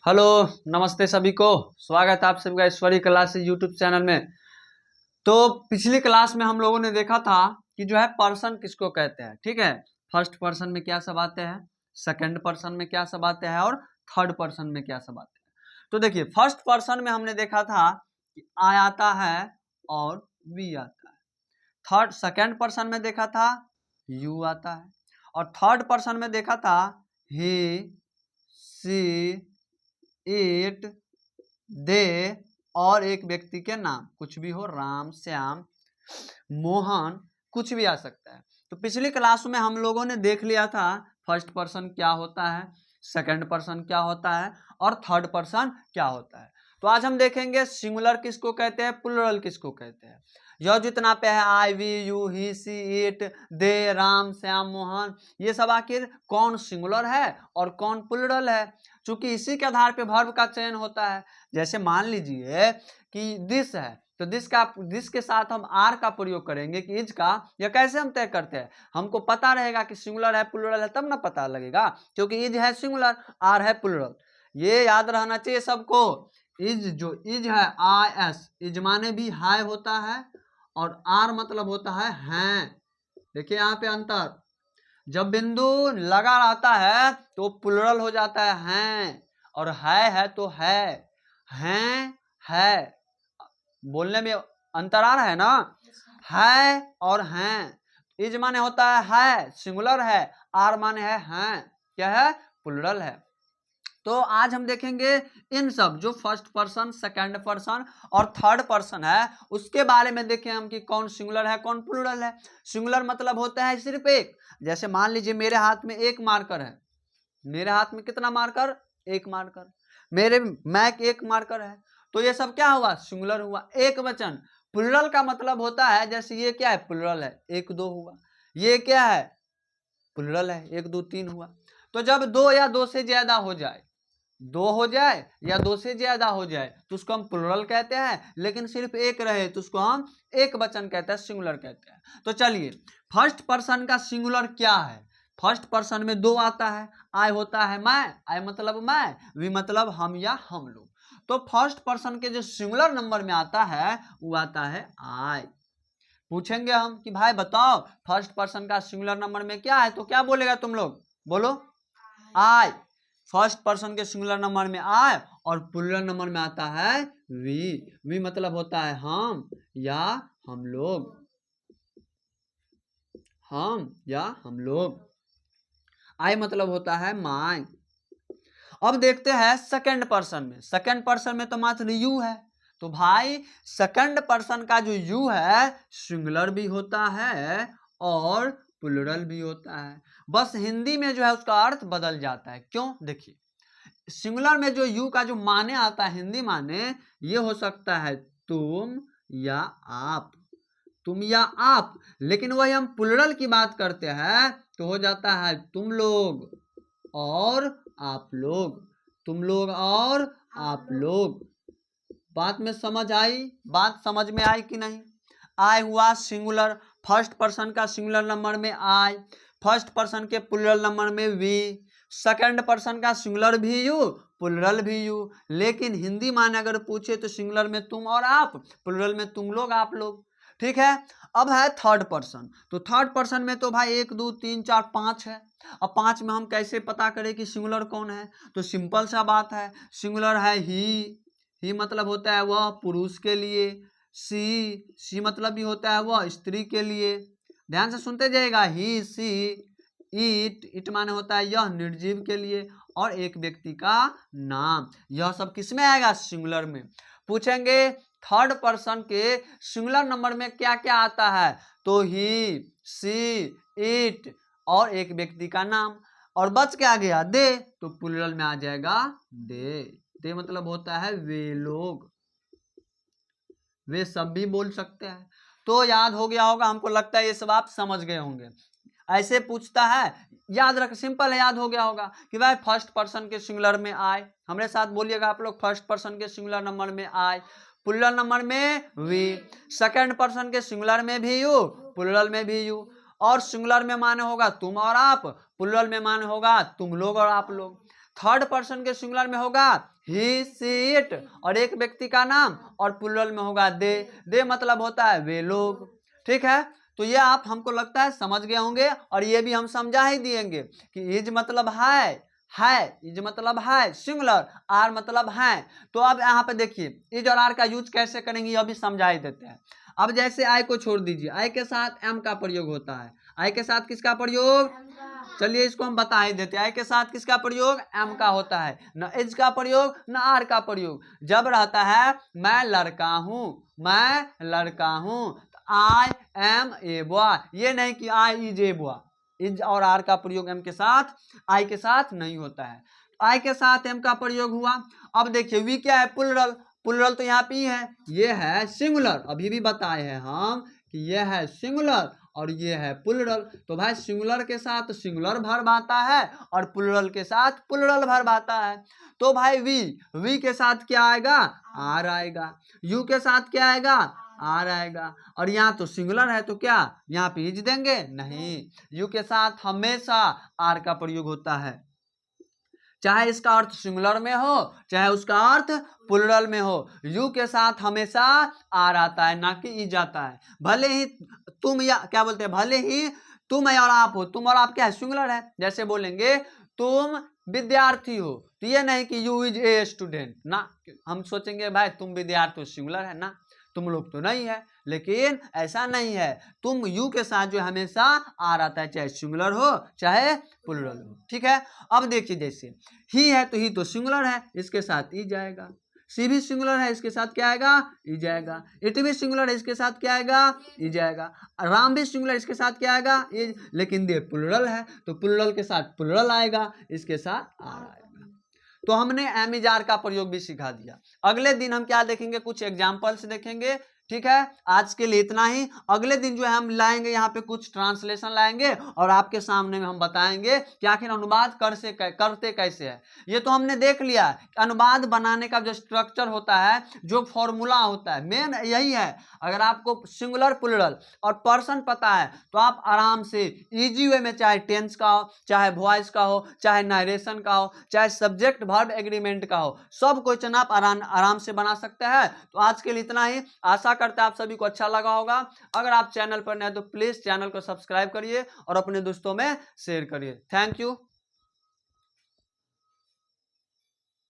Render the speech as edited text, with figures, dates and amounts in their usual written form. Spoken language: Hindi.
हेलो, नमस्ते सभी को। स्वागत है आप सभी का ईश्वरी क्लासेस यूट्यूब चैनल में। तो पिछली क्लास में हम लोगों ने देखा था कि जो है पर्सन किसको कहते हैं। ठीक है, फर्स्ट पर्सन में क्या सब आते हैं, सेकंड पर्सन में क्या सब आते हैं और थर्ड पर्सन में क्या सब आते हैं। तो देखिए, फर्स्ट पर्सन में हमने देखा था कि आई आता है और वी आता है। थर्ड सेकंड पर्सन में देखा था यू आता है और थर्ड पर्सन में देखा था ही, सी, इट, दे और एक व्यक्ति के नाम, कुछ भी हो, राम, श्याम, मोहन, कुछ भी आ सकता है। तो पिछली क्लास में हम लोगों ने देख लिया था फर्स्ट पर्सन क्या होता है, सेकंड पर्सन क्या होता है और थर्ड पर्सन क्या होता है। तो आज हम देखेंगे सिंगुलर किसको कहते हैं, प्लुरल किसको कहते हैं। यह जितना पे है I, we, you, he, she, it, they, Ram, Shyam, Mohan, ये सब आखिर कौन सिंगुलर है और कौन प्लुरल है। चूंकि इसी के आधार पे वर्ब का चयन होता है। जैसे मान लीजिए कि दिस है, तो दिस के साथ हम आर का प्रयोग करेंगे कि इज का। या कैसे हम तय करते हैं, हमको पता रहेगा कि सिंगुलर है प्लुरल है तब ना पता लगेगा, क्योंकि इज है सिंगुलर, आर है प्लुरल। ये याद रहना चाहिए सबको। इज जो इज है, आई एस, इज माने भी हाय होता है और आर मतलब होता है हैं। देखिए यहाँ पे अंतर, जब बिंदु लगा रहता है तो प्लुरल हो जाता है हैं, और है तो है, हैं, बोलने में अंतर आ रहा है ना। है और हैं, इज माने होता है सिंगुलर है, आर माने है हैं, क्या है, प्लुरल है। तो आज हम देखेंगे इन सब जो फर्स्ट पर्सन, सेकंड पर्सन और थर्ड पर्सन है उसके बारे में देखें हम कि कौन सिंगुलर है कौन प्लुरल है। सिंगुलर मतलब होता है सिर्फ एक। जैसे मान लीजिए मेरे हाथ में एक मार्कर है, मेरे हाथ में कितना मार्कर, एक मार्कर, मेरे मैक एक मार्कर है, तो ये सब क्या हुआ, सिंगुलर हुआ, एक वचन। प्लुरल का मतलब होता है जैसे ये क्या है, प्लुरल है, एक दो हुआ, ये क्या है, प्लुरल है, एक दो तीन हुआ। तो जब दो या दो से ज्यादा हो जाए, दो हो जाए या दो से ज्यादा हो जाए तो उसको हम प्लुरल कहते हैं, लेकिन सिर्फ एक रहे तो उसको हम एक वचन कहते हैं, सिंगुलर कहते हैं। तो चलिए, फर्स्ट पर्सन का सिंगुलर क्या है। फर्स्ट पर्सन में दो आता है, आई होता है मैं, आई मतलब मैं, वी मतलब हम या हम लोग। तो फर्स्ट पर्सन के जो सिंगुलर नंबर में आता है वो आता है आई। पूछेंगे हम कि भाई बताओ फर्स्ट पर्सन का सिंगुलर नंबर में क्या है, तो क्या बोलेगा तुम लोग, बोलो आई। फर्स्ट पर्सन के सिंगुलर नंबर में आई और प्लुरल नंबर में आता है वी। वी मतलब होता है हम या हम लोग, हम या हम लोग। आई मतलब होता है माय। अब देखते हैं सेकंड पर्सन में। सेकंड पर्सन में तो मात्र यू है, तो भाई सेकंड पर्सन का जो यू है सिंगुलर भी होता है और प्लुरल भी होता है। बस हिंदी में जो है उसका अर्थ बदल जाता है। क्यों, देखिए, सिंगुलर में जो यू का जो माने आता है, हिंदी माने, ये हो सकता है तुम या आप, तुम या आप। लेकिन वही हम प्लुरल की बात करते हैं तो हो जाता है तुम लोग और आप लोग, तुम लोग और आप लोग। बात में समझ आई, बात समझ में आई कि नहीं। आई हुआ सिंगुलर, फर्स्ट पर्सन का सिंगुलर नंबर में आई, फर्स्ट पर्सन के प्लुरल नंबर में वी, सेकंड पर्सन का सिंगुलर भी यू, प्लुरल भी यू। लेकिन हिंदी माने अगर पूछे तो सिंगुलर में तुम और आप, प्लुरल में तुम लोग आप लोग। ठीक है। अब है थर्ड पर्सन। तो थर्ड पर्सन में तो भाई एक दो तीन चार पांच है। अब पांच में हम कैसे पता करें कि सिंगुलर कौन है, तो सिंपल सा बात है, सिंगुलर है ही मतलब होता है वह पुरुष के लिए, सी मतलब भी होता है वह स्त्री के लिए। ध्यान से सुनते जाइएगा, ही, सी, इट माने होता है यह निर्जीव के लिए, और एक व्यक्ति का नाम, यह सब किसमें आएगा, सिंगुलर में। पूछेंगे थर्ड पर्सन के सिंगुलर नंबर में क्या क्या आता है, तो ही, सी, इट और एक व्यक्ति का नाम, और बच क्या गया, दे, तो प्लुरल में आ जाएगा दे। दे मतलब होता है वे लोग, वे सब भी बोल सकते हैं। तो याद हो गया होगा, हमको लगता है ये सब आप समझ गए होंगे। ऐसे पूछता है, याद रख, सिंपल है, याद हो गया होगा कि भाई फर्स्ट पर्सन के सिंगुलर में आए, हमारे साथ बोलिएगा आप लोग, फर्स्ट पर्सन के सिंगुलर नंबर में आए, प्लुरल नंबर में वी, सेकंड पर्सन के सिंगुलर में भी यू, प्लुरल में भी यू, और सिंगुलर में माने होगा तुम और आप, प्लुरल में माने होगा तुम लोग और आप लोग। थर्ड पर्सन के सिंगुलर में होगा ही सी इट और एक व्यक्ति का नाम, और प्लूरल में होगा दे मतलब होता है वे लोग। ठीक है, तो ये आप हमको लगता है समझ गए होंगे, और ये भी हम समझा ही दिएंगे कि इज मतलब है, इज मतलब है सिंगुलर, आर मतलब है। तो अब यहाँ पे देखिए इज और आर का यूज कैसे करेंगे ये भी समझा ही देते हैं। अब जैसे आई को छोड़ दीजिए, आई के साथ एम का प्रयोग होता है, आई के साथ किसका प्रयोग, चलिए इसको हम बता ही देते हैं। आई के साथ किसका प्रयोग, एम का होता है, न एज का प्रयोग न आर का प्रयोग। जब रहता है मैं लड़का हूं आई एम ए बॉय, ये नहीं कि I is a boy. Is और आर का प्रयोग एम के साथ आई के साथ नहीं होता है। आई के साथ एम का प्रयोग हुआ। अब देखिए वी क्या है, प्लुरल, प्लुरल तो यहाँ पे है, ये है सिंगुलर, अभी भी बताए हैं हम कि ये है सिंगुलर और ये है प्लुरल। तो भाई सिंगुलर के साथ सिंगुलर वर्ब आता है और प्लुरल के साथ प्लुरल वर्ब आता है। तो भाई वी के साथ क्या आएगा, आर आएगा, यू के साथ क्या आएगा, आर आएगा, और यहाँ तो सिंगुलर है तो क्या यहाँ पे इज देंगे, नहीं, यू के साथ हमेशा आर का प्रयोग होता है, चाहे इसका अर्थ सिंगुलर में हो चाहे उसका अर्थ प्लुरल में हो। यू के साथ हमेशा आर आता है ना कि इज आता है। भले ही तुम या क्या बोलते हैं, भले ही तुम और आप हो, तुम और आप क्या है, सिंगुलर है। जैसे बोलेंगे तुम विद्यार्थी हो तो ये नहीं कि यू इज ए स्टूडेंट ना, हम सोचेंगे भाई तुम विद्यार्थी हो, सिंगुलर है ना, तुम लोग तो नहीं है, लेकिन ऐसा नहीं है, तुम यू के साथ जो हमेशा आ रहता है, चाहे सिंगुलर हो चाहे प्लुरल हो। ठीक है, अब देखिए जैसे ही है तो ही तो सिंगुलर है, इसके साथ ई जाएगा, सी भी सिंगुलर है इसके साथ क्या आएगा, ई जाएगा, इट भी सिंगुलर है इसके साथ क्या आएगा, ई जाएगा, राम भी सिंगुलर इसके साथ क्या आएगा, ई, लेकिन दे प्लुरल है तो प्लुरल के साथ प्लुरल आएगा, इसके साथ आर आएगा। तो हमने एमिजार का प्रयोग भी सिखा दिया। अगले दिन हम क्या देखेंगे, कुछ एग्जाम्पल्स देखेंगे। ठीक है, आज के लिए इतना ही। अगले दिन जो है हम लाएंगे यहाँ पे कुछ ट्रांसलेशन लाएंगे और आपके सामने में हम बताएंगे कि आखिर अनुवाद करते कैसे है। ये तो हमने देख लिया अनुवाद बनाने का जो स्ट्रक्चर होता है, जो फॉर्मूला होता है, मेन यही है। अगर आपको सिंगुलर प्लुरल और पर्सन पता है तो आप आराम से इजी वे में, चाहे टेंस का हो, चाहे वॉइस का हो, चाहे नरेशन का हो, चाहे सब्जेक्ट वर्ब एग्रीमेंट का हो, सब क्वेश्चन आप आराम से बना सकते हैं। तो आज के लिए इतना ही। आशा करते हैं आप सभी को अच्छा लगा होगा। अगर आप चैनल पर नए तो प्लीज चैनल को सब्सक्राइब करिए और अपने दोस्तों में शेयर करिए। Thank you.